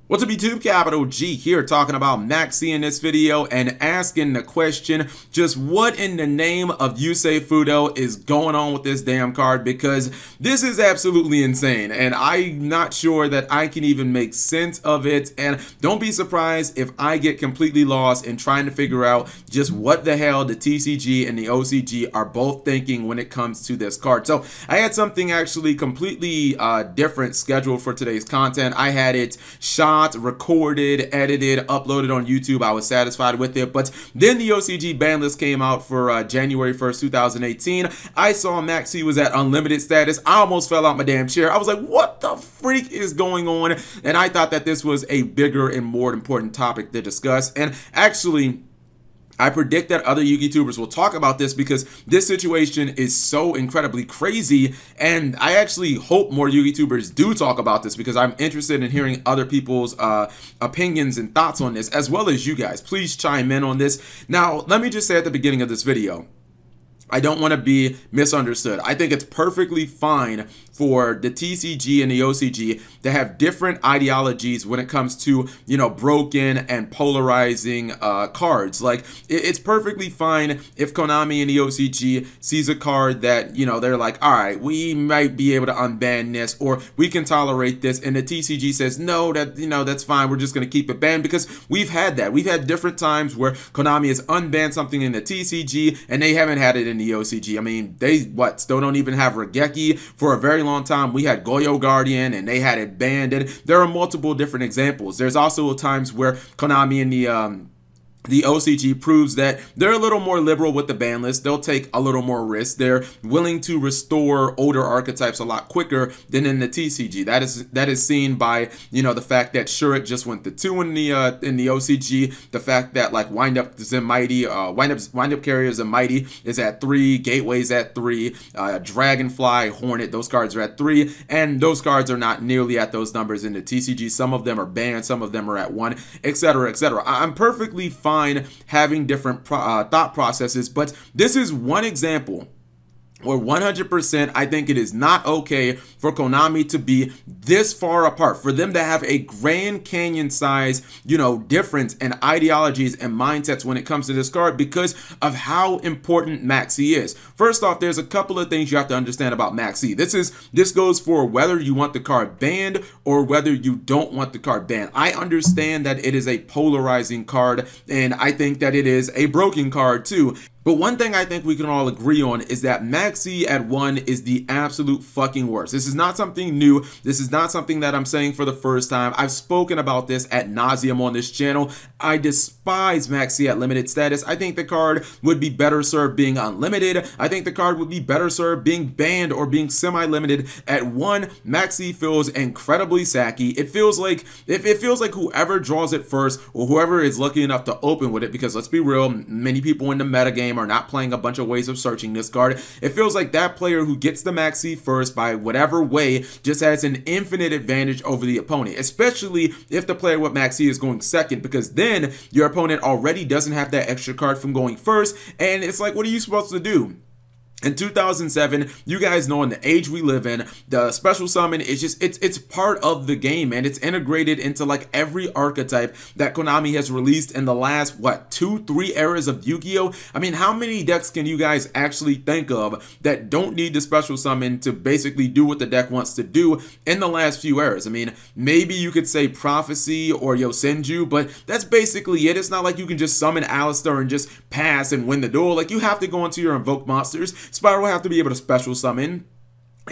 What's up YouTube, Capital G here talking about Maxx in this video and asking the question, just what in the name of Yusei Fudo is going on with this damn card, because this is absolutely insane and I'm not sure that I can even make sense of it. And don't be surprised if I get completely lost in trying to figure out just what the hell the TCG and the OCG are both thinking when it comes to this card. So I had something actually completely different scheduled for today's content. I had it shot, recorded, edited, uploaded on YouTube. I was satisfied with it, but then the OCG ban list came out for January 1st, 2018. I saw Maxx was at unlimited status. I almost fell out my damn chair. I was like, what the freak is going on? And I thought that this was a bigger and more important topic to discuss. And actually, I predict that other YouTubers will talk about this because this situation is so incredibly crazy, and I actually hope more YouTubers do talk about this because I'm interested in hearing other people's opinions and thoughts on this, as well as you guys. Please chime in on this. Now, let me just say at the beginning of this video, I don't want to be misunderstood. I think it's perfectly fine for the TCG and the OCG to have different ideologies when it comes to, you know, broken and polarizing cards. Like, it's perfectly fine if Konami and the OCG sees a card that, you know, they're like, all right, we might be able to unban this, or we can tolerate this, and the TCG says, no, that, you know, that's fine, we're just going to keep it banned, because we've had that. We've had different times where Konami has unbanned something in the TCG and they haven't had it in the OCG. I mean, they still don't even have RAIGEKI. For a very long time we had Goyo Guardian and they had it banned, and there are multiple different examples. There's also times where Konami and the OCG proves that they're a little more liberal with the ban list. They'll take a little more risk. They're willing to restore older archetypes a lot quicker than in the TCG. That is seen by, you know, the fact that Shuret just went to 2 in the OCG. The fact that like Wind Up Carriers and Mighty is at 3, Gateways at 3, Dragonfly, Hornet, those cards are at 3, and those cards are not nearly at those numbers in the TCG. Some of them are banned, some of them are at 1, etc., etc. I'm perfectly fine having different thought processes, but this is one example where 100% I think it is not okay for Konami to be this far apart, for them to have a Grand Canyon size, you know, difference in ideologies and mindsets when it comes to this card because of how important Maxx is. First off, there's a couple of things you have to understand about Maxx. This goes for whether you want the card banned or whether you don't want the card banned. I understand that it is a polarizing card, and I think that it is a broken card too. But one thing I think we can all agree on is that Maxx at 1 is the absolute fucking worst. This is not something new. This is not something that I'm saying for the first time. I've spoken about this ad nauseum on this channel. I despise Maxx at limited status. I think the card would be better served being unlimited. I think the card would be better served being banned or being semi-limited. At 1, Maxx feels incredibly sacky. It feels like whoever draws it first, or whoever is lucky enough to open with it, because let's be real, many people in the metagame are not playing a bunch of ways of searching this card. It feels like that player who gets the Maxx first by whatever way just has an infinite advantage over the opponent, especially if the player with Maxx is going second, because then your opponent already doesn't have that extra card from going first, and it's like, what are you supposed to do? In 2007, you guys know in the age we live in, the special summon is just, it's part of the game, and it's integrated into like every archetype that Konami has released in the last, what, 2-3 eras of Yu-Gi-Oh! I mean, how many decks can you guys actually think of that don't need the special summon to basically do what the deck wants to do in the last few eras? I mean, maybe you could say Prophecy or YOSENJU, but that's basically it. It's not like you can just summon Alistair and just pass and win the duel. Like, you have to go into your invoke monsters. Spyro will have to be able to special summon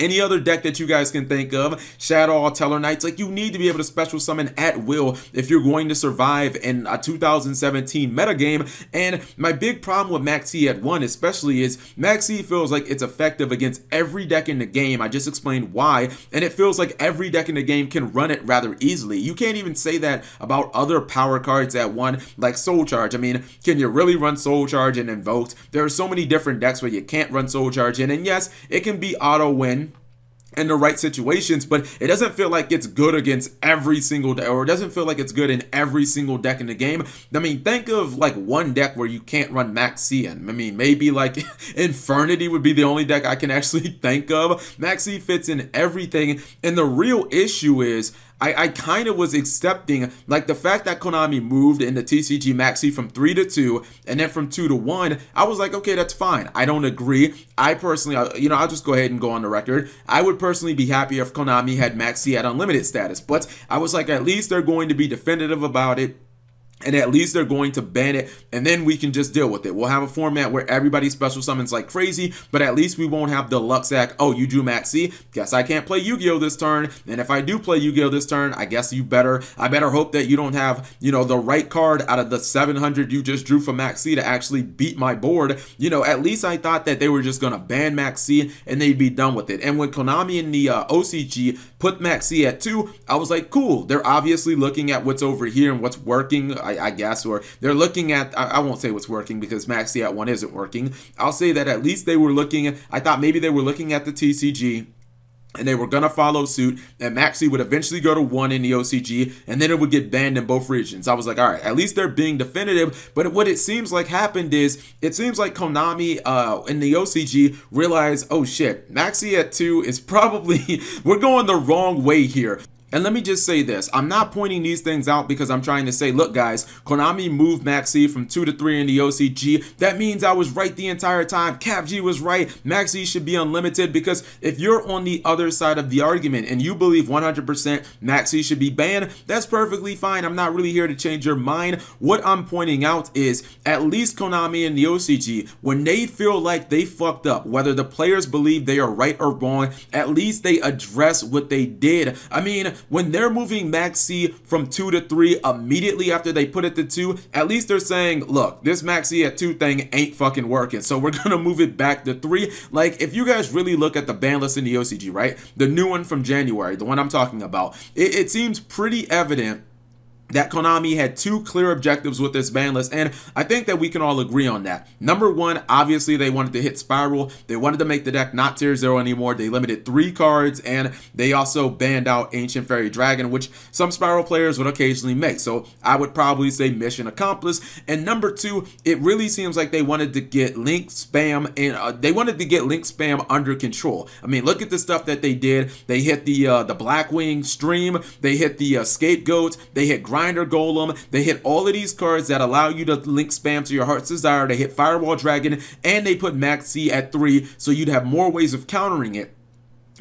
any other deck that you guys can think of, Shadow, Teller Knights. Like, you need to be able to special summon at will if you're going to survive in a 2017 metagame. And my big problem with Maxx at 1 especially is Maxx feels like it's effective against every deck in the game. I just explained why, and it feels like every deck in the game can run it rather easily. You can't even say that about other power cards at 1, like Soul Charge. I mean, can you really run Soul Charge and Invoked? There are so many different decks where you can't run Soul Charge in, and yes, it can be auto win in the right situations, but it doesn't feel like it's good against every single deck, or it doesn't feel like it's good in every single deck in the game. I mean, think of like one deck where you can't run Maxx in. I mean, maybe like Infernity would be the only deck I can actually think of. Maxx fits in everything, and the real issue is I kind of was accepting, like, the fact that Konami moved in the TCG Maxi from 3 to 2 and then from 2 to 1. I was like, okay, that's fine. I don't agree. I personally, you know, I'll just go ahead and go on the record. I would personally be happy if Konami had Maxi at unlimited status, but I was like, at least they're going to be definitive about it. And at least they're going to ban it, and then we can just deal with it. We'll have a format where everybody special summons like crazy, but at least we won't have the luck sack. Oh, you drew Maxi? Guess I can't play Yu-Gi-Oh this turn. And if I do play Yu-Gi-Oh this turn, I guess I better hope that you don't have, you know, the right card out of the 700 you just drew for Maxi to actually beat my board. You know, at least I thought that they were just gonna ban Maxi and they'd be done with it. And when Konami and the OCG put Maxi at 2, I was like, cool. They're obviously looking at what's over here and what's working. I guess, or they're looking at, I won't say what's working because Maxi at 1 isn't working. I'll say that at least they were looking, I thought maybe they were looking at the TCG and they were going to follow suit, and Maxi would eventually go to 1 in the OCG, and then it would get banned in both regions. I was like, all right, at least they're being definitive, but what it seems like happened is, it seems like Konami in the OCG realized, oh shit, Maxi at 2 is probably, we're going the wrong way here. And let me just say this, I'm not pointing these things out because I'm trying to say, look guys, Konami moved Maxi from 2 to 3 in the OCG. That means I was right the entire time. CapG was right. Maxi should be unlimited, because if you're on the other side of the argument and you believe 100% Maxi should be banned, that's perfectly fine. I'm not really here to change your mind. What I'm pointing out is, at least Konami and the OCG, when they feel like they fucked up, whether the players believe they are right or wrong, at least they address what they did. I mean, when they're moving Maxi from 2 to 3 immediately after they put it to 2, at least they're saying, look, this Maxi at 2 thing ain't fucking working, so we're gonna move it back to 3. Like, if you guys really look at the ban list in the OCG, right, the new one from January, the one I'm talking about, it seems pretty evident that Konami had 2 clear objectives with this ban list, and I think that we can all agree on that. Number 1, obviously they wanted to hit Spiral. They wanted to make the deck not tier 0 anymore. They limited 3 cards, and they also banned out Ancient Fairy Dragon, which some Spiral players would occasionally make. So I would probably say mission accomplished. And number 2, it really seems like they wanted to get link spam, and they wanted to get link spam under control. I mean, look at the stuff that they did. They hit the Blackwing Stream. They hit the Scapegoat. They hit Grinder Golem. They hit all of these cards that allow you to link spam to your heart's desire. They hit Firewall Dragon, and they put Maxi at 3, so you'd have more ways of countering it.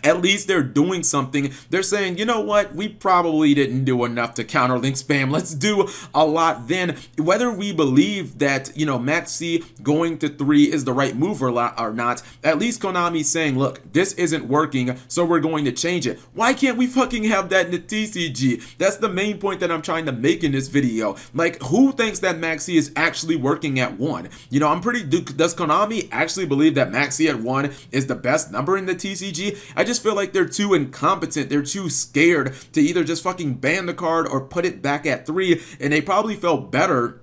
At least they're doing something. They're saying, you know what, we probably didn't do enough to counter link spam. Let's do a lot then. Whether we believe that, you know, Maxi going to 3 is the right move or not, at least Konami's saying, look, this isn't working, so we're going to change it. Why can't we fucking have that in the TCG? That's the main point that I'm trying to make in this video. Like, who thinks that Maxi is actually working at 1? You know, does Konami actually believe that Maxi at 1 is the best number in the TCG? I just feel like they're too incompetent. They're too scared to either just fucking ban the card or put it back at 3, and they probably felt better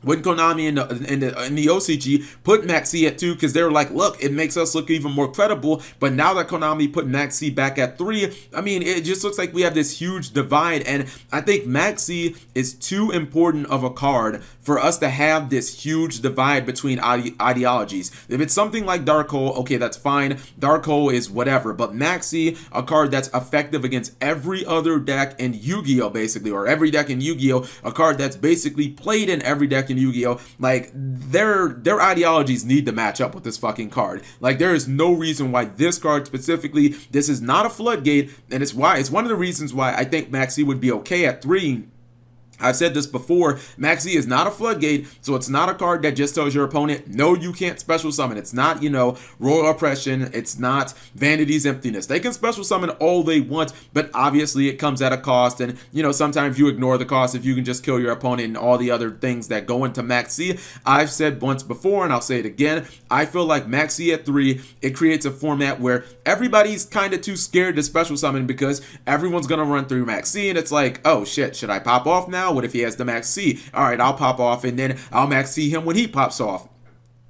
when Konami in the OCG put Maxi at 2, because they're like, look, it makes us look even more credible. But now that Konami put Maxi back at 3, I mean, it just looks like we have this huge divide, and I think Maxi is too important of a card for us to have this huge divide between ideologies. If it's something like Dark Hole, okay, that's fine. Dark Hole is whatever, but Maxi, a card that's effective against every other deck in Yu-Gi-Oh, basically, or every deck in Yu-Gi-Oh, a card that's basically played in every deck in Yu-Gi-Oh, like, their ideologies need to match up with this fucking card. Like, there is no reason why this card specifically, this is not a floodgate, and it's one of the reasons why I think Maxi would be okay at 3. I've said this before, Maxi is not a floodgate, so it's not a card that just tells your opponent, no, you can't special summon. It's not, you know, Royal Oppression. It's not Vanity's Emptiness. They can special summon all they want, but obviously it comes at a cost, and, you know, sometimes you ignore the cost if you can just kill your opponent and all the other things that go into Maxi. I've said once before, and I'll say it again, I feel like Maxi at 3, it creates a format where everybody's kind of too scared to special summon because everyone's going to run through Maxi, and it's like, oh shit, should I pop off now? What if he has the Maxi? All right, I'll pop off, and then I'll Maxi him when he pops off.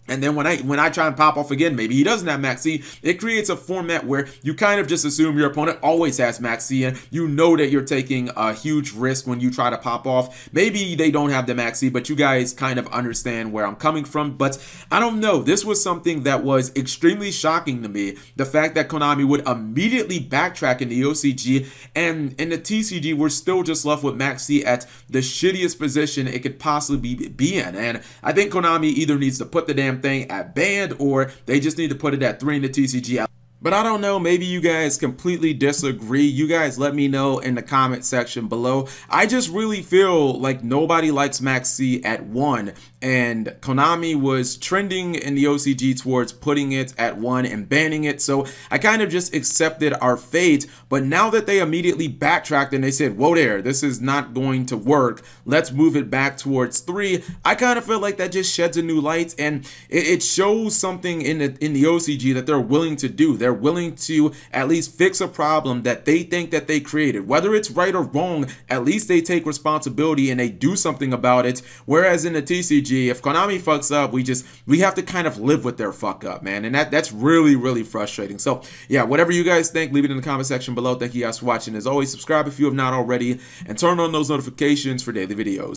And then when I try and pop off again, maybe he doesn't have Maxx C, it creates a format where you kind of just assume your opponent always has Maxx C, and you know that you're taking a huge risk when you try to pop off. Maybe they don't have the Maxx C, but you guys kind of understand where I'm coming from. But I don't know. This was something that was extremely shocking to me. The fact that Konami would immediately backtrack in the OCG, and in the TCG, we're still just left with Maxx C at the shittiest position it could possibly be in. And I think Konami either needs to put the damn thing at banned, or they just need to put it at 3 in the TCG. But I don't know, maybe you guys completely disagree. You guys let me know in the comment section below. I just really feel like nobody likes Maxx C at 1, and Konami was trending in the OCG towards putting it at 1 and banning it, so I kind of just accepted our fate. But now that they immediately backtracked and they said, whoa there, this is not going to work, let's move it back towards 3, I kind of feel like that just sheds a new light, and it shows something in the OCG that they're willing to do. They're willing to at least fix a problem that they think that they created. Whether it's right or wrong, at least they take responsibility and they do something about it. Whereas in the TCG, if Konami fucks up, we have to kind of live with their fuck up, man. And that's really, really frustrating. So yeah, whatever you guys think, leave it in the comment section below. Thank you guys for watching. As always, subscribe if you have not already, and turn on those notifications for daily videos.